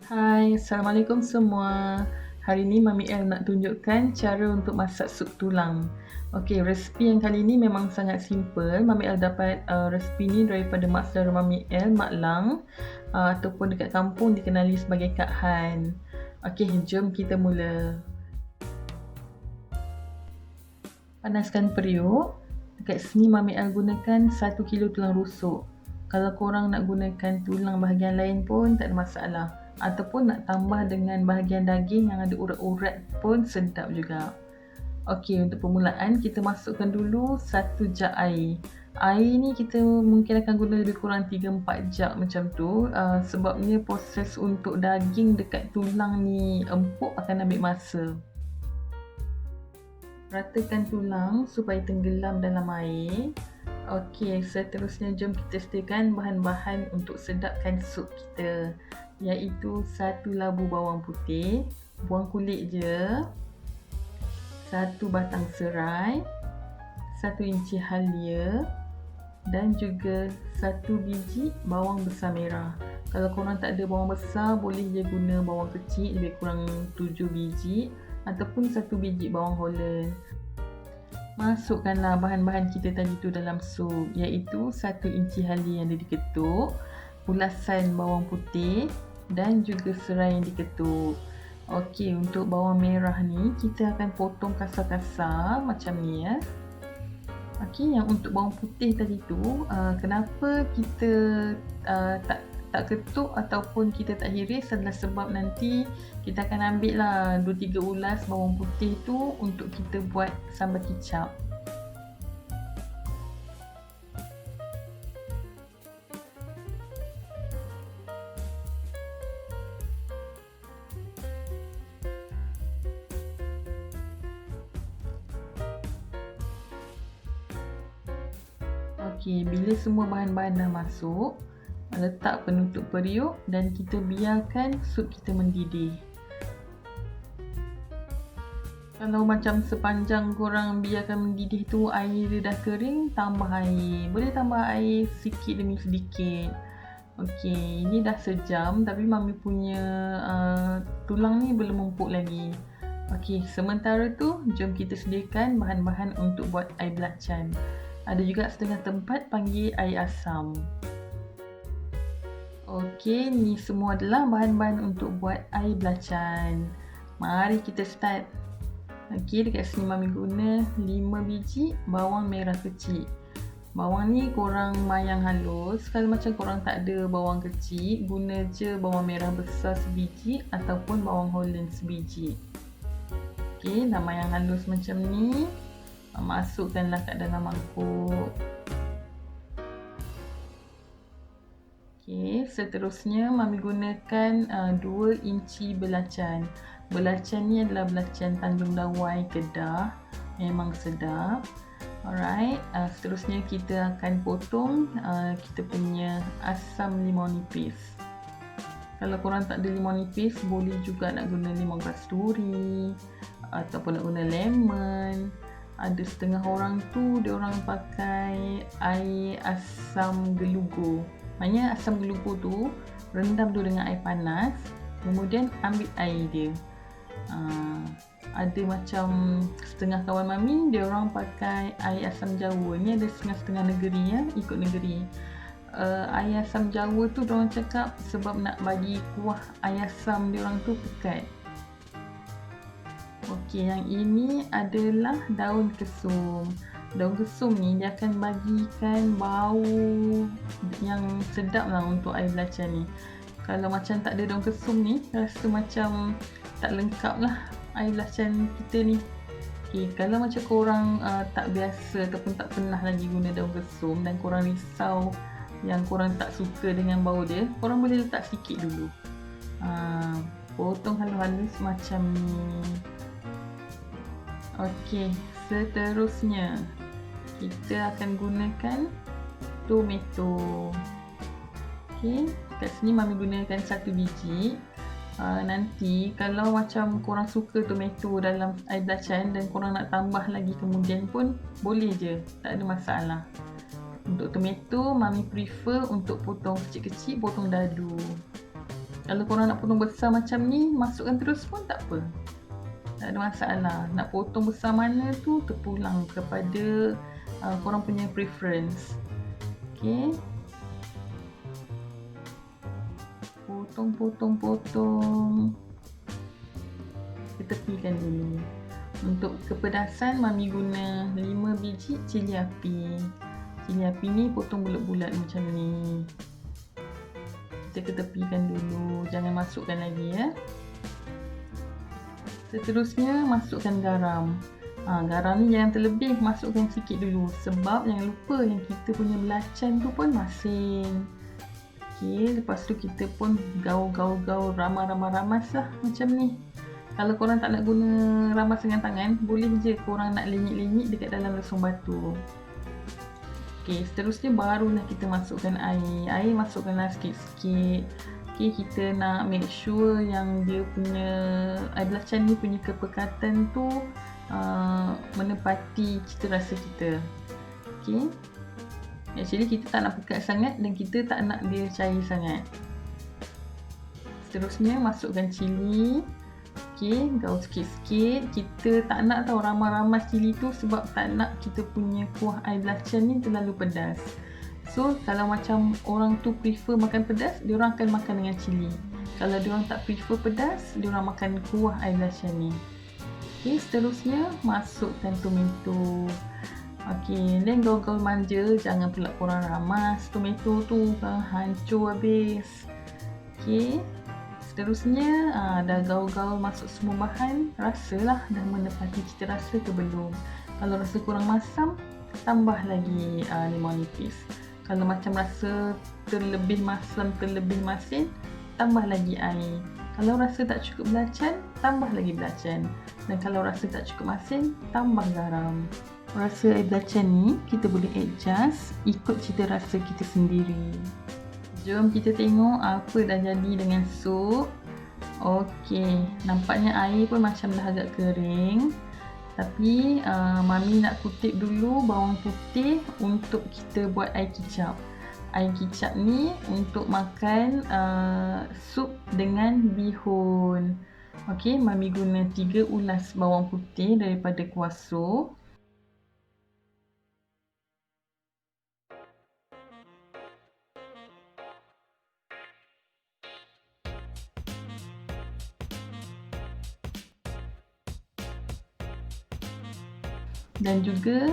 Hai, Assalamualaikum semua. Hari ni Mami El nak tunjukkan cara untuk masak sup tulang. Okey, resipi yang kali ni memang sangat simple. Mami El dapat resipi ni daripada mak saudara Mami El, Mak Lang, ataupun dekat kampung dikenali sebagai Kak Han. Okey, jom kita mula. Panaskan periuk. Dekat sini Mami El gunakan 1 kilo tulang rusuk. Kalau korang nak gunakan tulang bahagian lain pun tak ada masalah. Ataupun nak tambah dengan bahagian daging yang ada urat-urat pun sedap juga. Okey, untuk permulaan kita masukkan dulu 1 jug air. Air ni kita mungkin akan guna lebih kurang 3-4 jug macam tu. Sebabnya proses untuk daging dekat tulang ni empuk akan ambil masa. Ratakan tulang supaya tenggelam dalam air. Okey, seterusnya jom kita sediakan bahan-bahan untuk sedapkan sup kita, iaitu 1 labu bawang putih, buang kulit je, 1 batang serai, 1 inci halia dan juga 1 biji bawang besar merah. Kalau korang tak ada bawang besar, boleh je guna bawang kecil lebih kurang 7 biji ataupun 1 biji bawang holland. Masukkanlah bahan-bahan kita tadi tu dalam sup, iaitu 1 inci halia yang dah diketuk, ulasan bawang putih dan juga serai yang diketuk. Okey, untuk bawang merah ni kita akan potong kasar-kasar macam ni ya. Okey, yang untuk bawang putih tadi tu, kenapa kita tak ketuk ataupun kita tak hiris adalah sebab nanti kita akan ambil lah 2-3 ulas bawang putih tu untuk kita buat sambal kicap. Okey, bila semua bahan-bahan dah masuk, letak penutup periuk dan kita biarkan sup kita mendidih. Kalau macam sepanjang korang biarkan mendidih tu air dia dah kering, tambah air. Boleh tambah air sikit demi sedikit. Okey, ini dah sejam tapi Mami punya tulang ni belum empuk lagi. Okey, sementara tu jom kita sediakan bahan-bahan untuk buat air belacan. Ada juga setengah tempat panggil air asam. Okey, ni semua adalah bahan-bahan untuk buat air belacan. Mari kita start. Okey, dekat sini Mami guna 5 biji bawang merah kecil. Bawang ni korang mayang halus. Kalau macam korang tak ada bawang kecil, guna je bawang merah besar sebiji ataupun bawang holland sebiji. Okey, dah mayang halus macam ni. Masukkanlah kat dalam mangkuk. Okey, seterusnya Mami gunakan 2 inci belacan. Belacan ni adalah belacan Tanjung Dawai Kedah. Memang sedap. Alright, seterusnya kita akan potong kita punya asam limau nipis. Kalau korang tak ada limau nipis, boleh juga nak guna limau kasturi ataupun nak guna lemon. Ada setengah orang tu dia orang pakai air asam gelugur. Maknanya asam gelugur tu rendam tu dengan air panas, kemudian ambil air dia. Ada macam setengah kawan Mami dia orang pakai air asam Jawa. Ni ada setengah-setengah negeri ya, ikut negeri. Air asam Jawa tu dia orang cakap sebab nak bagi kuah air asam dia orang tu pekat. Okey, yang ini adalah daun kesum. Daun kesum ni dia akan bagikan bau yang sedap lah untuk air belacan ni. Kalau macam tak ada daun kesum ni, rasa macam tak lengkap lah air belacan kita ni. Okay, kalau macam korang tak biasa ataupun tak pernah lagi guna daun kesum dan korang risau yang korang tak suka dengan bau dia, korang boleh letak sikit dulu. Potong halus-halus macam ni. Okey, seterusnya kita akan gunakan tomato. Okey, kat sini Mami gunakan 1 biji. Nanti kalau macam korang suka tomato dalam air belacan dan korang nak tambah lagi kemudian pun boleh je, tak ada masalah. Untuk tomato Mami prefer untuk potong kecil-kecil, potong dadu. Kalau korang nak potong besar macam ni, masukkan terus pun tak apa, tak ada masalah. Nak potong besar mana tu terpulang kepada korang punya preference. Okay, potong. Kita tepikan dulu. Untuk kepedasan, Mami guna 5 biji cili api. Cili api ni potong bulat-bulat macam ni. Kita ketepikan dulu, jangan masukkan lagi ya. Seterusnya masukkan garam. Garam ni jangan terlebih, masukkan sikit dulu. Sebab jangan lupa yang kita punya belacan tu pun masin. Okay, lepas tu kita pun gaul-gaul ramas lah macam ni. Kalau korang tak nak guna ramas dengan tangan, boleh je korang nak lenyit-lenyit dekat dalam lesung batu. Okay, seterusnya barulah kita masukkan air. Air masukkanlah sikit-sikit. Okay, kita nak make sure yang dia punya air belacan ni punya kepekatan tu menepati cita rasa kita. Okay, actually kita tak nak pekat sangat dan kita tak nak dia cair sangat. Seterusnya masukkan cili. Okay, gaul sikit-sikit. Kita tak nak tahu ramas-ramas cili tu sebab tak nak kita punya kuah air belacan ni terlalu pedas. So, kalau macam orang tu prefer makan pedas, diorang akan makan dengan cili. Kalau diorang tak prefer pedas, diorang makan kuah air belacan ni. Okay, seterusnya masukkan tomato. Okay, then gaul-gaul manja. Jangan pula korang ramas tomato tu, hancur habis. Okay, seterusnya dah gaul-gaul masuk semua bahan, rasalah dah menepati cita rasa ke belum. Kalau rasa kurang masam, tambah lagi limau nipis. Kalau macam rasa terlebih masam, terlebih masin, tambah lagi air. Kalau rasa tak cukup belacan, tambah lagi belacan. Dan kalau rasa tak cukup masin, tambah garam. Rasa air belacan ni kita boleh adjust ikut cita rasa kita sendiri. Jom kita tengok apa dah jadi dengan sup. Okey, nampaknya air pun macam dah agak kering. Tapi Mami nak kutip dulu bawang putih untuk kita buat air kicap. Air kicap ni untuk makan sup dengan bihun. Okey, Mami guna 3 ulas bawang putih daripada kuah sup. Dan juga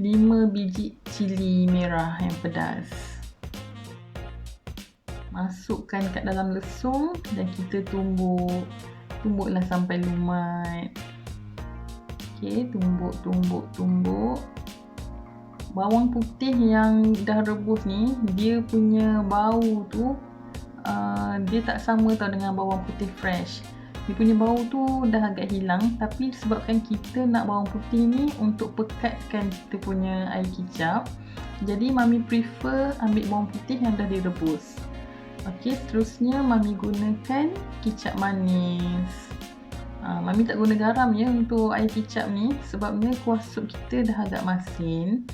5 biji cili merah yang pedas. Masukkan kat dalam lesung dan kita tumbuklah sampai lumat. Okey, tumbuk. Bawang putih yang dah rebus ni, dia punya bau tu dia tak sama tau dengan bawang putih fresh. Dia punya bau tu dah agak hilang, tapi sebabkan kita nak bawang putih ni untuk pekatkan kita punya air kicap, jadi Mami prefer ambil bawang putih yang dah direbus. Okey, seterusnya Mami gunakan kicap manis. Mami tak guna garam ya untuk air kicap ni, sebabnya kuah sup kita dah agak masin.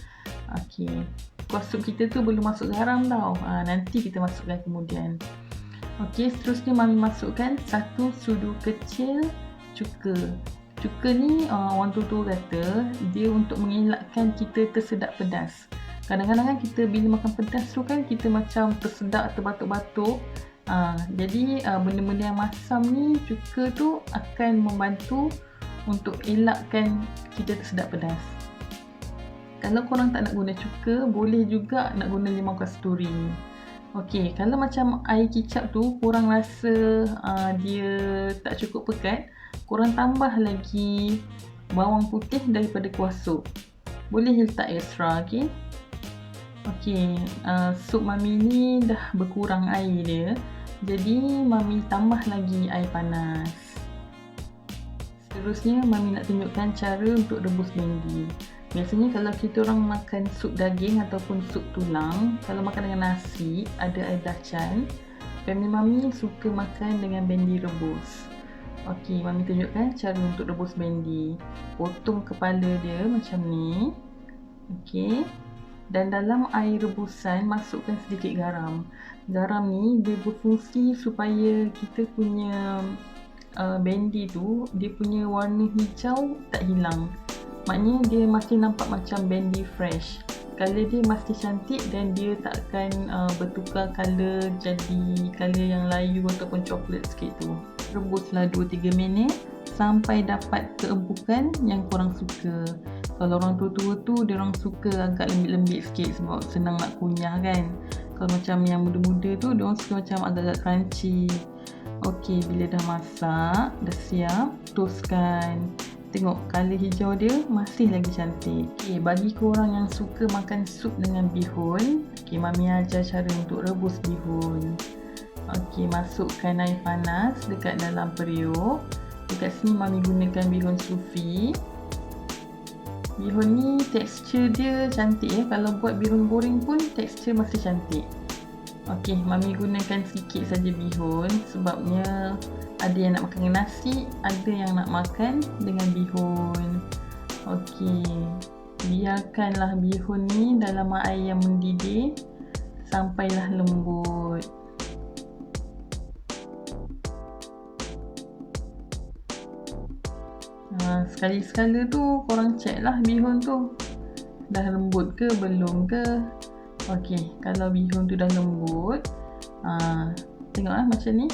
Okey, kuah sup kita tu belum masuk garam tau. Nanti kita masukkan kemudian. Okey, seterusnya Mami masukkan 1 sudu kecil cuka. Cuka ni orang tua kata dia untuk mengelakkan kita tersedak pedas. Kadang-kadang kan kita bila makan pedas tu kan kita macam tersedak, terbatuk-batuk. Jadi benda-benda yang masam ni, cuka tu akan membantu untuk elakkan kita tersedak pedas. Kalau korang tak nak guna cuka, boleh juga nak guna limau kasturi. Okey, kalau macam air kicap tu korang rasa dia tak cukup pekat, korang tambah lagi bawang putih daripada kuah sup. Boleh letak extra, okey. Okey, sup Mami ni dah berkurang air dia. Jadi Mami tambah lagi air panas. Seterusnya Mami nak tunjukkan cara untuk rebus bendi. Biasanya kalau kita orang makan sup daging ataupun sup tulang, kalau makan dengan nasi, ada air belacan, family Mami suka makan dengan bendi rebus. Okey, Mami tunjukkan cara untuk rebus bendi. Potong kepala dia macam ni. Okey. Dan dalam air rebusan masukkan sedikit garam. garam ni dia berfungsi supaya kita punya bendy tu dia punya warna hijau tak hilang. Maknanya dia masih nampak macam bendy fresh. Colour dia masih cantik dan dia takkan bertukar colour jadi colour yang layu ataupun coklat sikit tu. Rebuslah 2-3 minit sampai dapat keempukan yang korang suka. Kalau orang tua-tua tu dia orang suka agak lembik-lembik sikit sebab senang nak kunyah kan. Kalau macam yang muda-muda tu dia orang suka macam agak-agak crunchy. Okey, bila dah masak, dah siap, toskan. Tengok colour hijau dia masih lagi cantik. Okey, bagi korang yang suka makan sup dengan bihun, okey, Mami ajar cara untuk rebus bihun. Okey, masukkan air panas dekat dalam periuk. Dekat sini Mami gunakan bihun sufi. Bihun ni tekstur dia cantik ya. Kalau buat bihun goreng pun tekstur masih cantik. Okey, Mami gunakan sikit saja bihun sebabnya ada yang nak makan dengan nasi, ada yang nak makan dengan bihun. Okey, biarkanlah bihun ni dalam air yang mendidih sampailah lembut. Sekali-sekala tu korang check lah bihun tu dah lembut ke belum ke. Okey, kalau bihun tu dah lembut, tengok macam ni.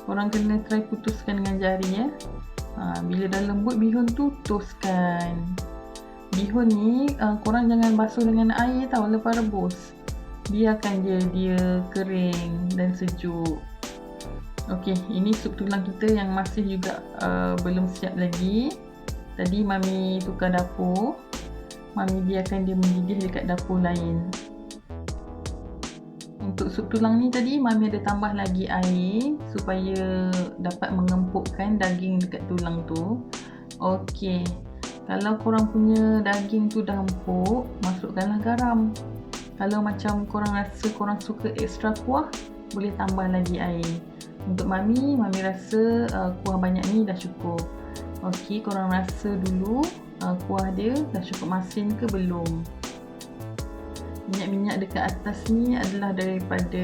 Korang kena try putuskan dengan jari ya. Bila dah lembut bihun tu, toskan. Bihun ni korang jangan basuh dengan air tau lepas rebus. Biarkan dia kering dan sejuk. Okey, ini sup tulang kita yang masih juga belum siap lagi. Tadi Mami tukar dapur. Mami biarkan dia mendidih dekat dapur lain. Untuk sup tulang ni tadi Mami ada tambah lagi air supaya dapat mengempukkan daging dekat tulang tu. Okey, kalau korang punya daging tu dah empuk, masukkanlah garam. Kalau macam korang rasa korang suka extra kuah, boleh tambah lagi air. Untuk Mami rasa kuah banyak ni dah cukup. Okey, korang rasa dulu kuah dia dah cukup masin ke belum. Minyak-minyak dekat atas ni adalah daripada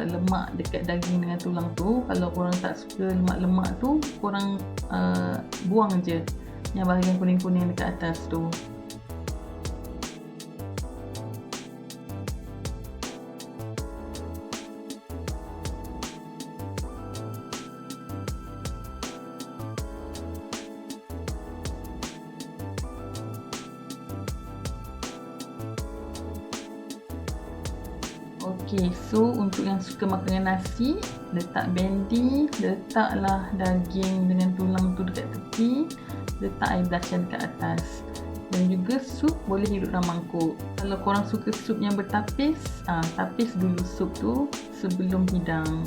lemak dekat daging dengan tulang tu. Kalau korang tak suka lemak-lemak tu, korang buang je yang bahagian kuning-kuning dekat atas tu. Okey, so untuk yang suka makan dengan nasi, letak bendy, letaklah daging dengan tulang tu dekat tepi, letak air belacan dekat atas. Dan juga sup boleh hidup dalam mangkuk. Kalau korang suka sup yang bertapis, tapis dulu sup tu sebelum hidang.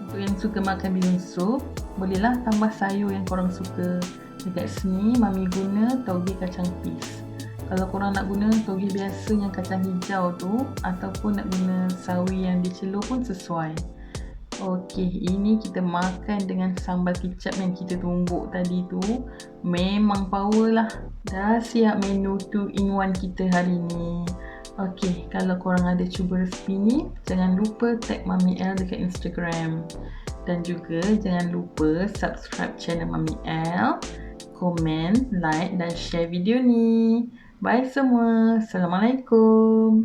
Untuk yang suka makan bihun sup, bolehlah tambah sayur yang korang suka. Dekat sini Mami guna tauge kacang peas. Kalau korang nak guna tauge biasa yang kacang hijau tu ataupun nak guna sawi yang dicelur pun sesuai. Okey, ini kita makan dengan sambal kicap yang kita tumbuk tadi tu. Memang power lah. Dah siap menu 2-in-1 kita hari ni. Okey, kalau korang ada cuba resipi ni, jangan lupa tag Mami L dekat Instagram. Dan juga jangan lupa subscribe channel Mami L, komen, like dan share video ni. Bye semua. Assalamualaikum.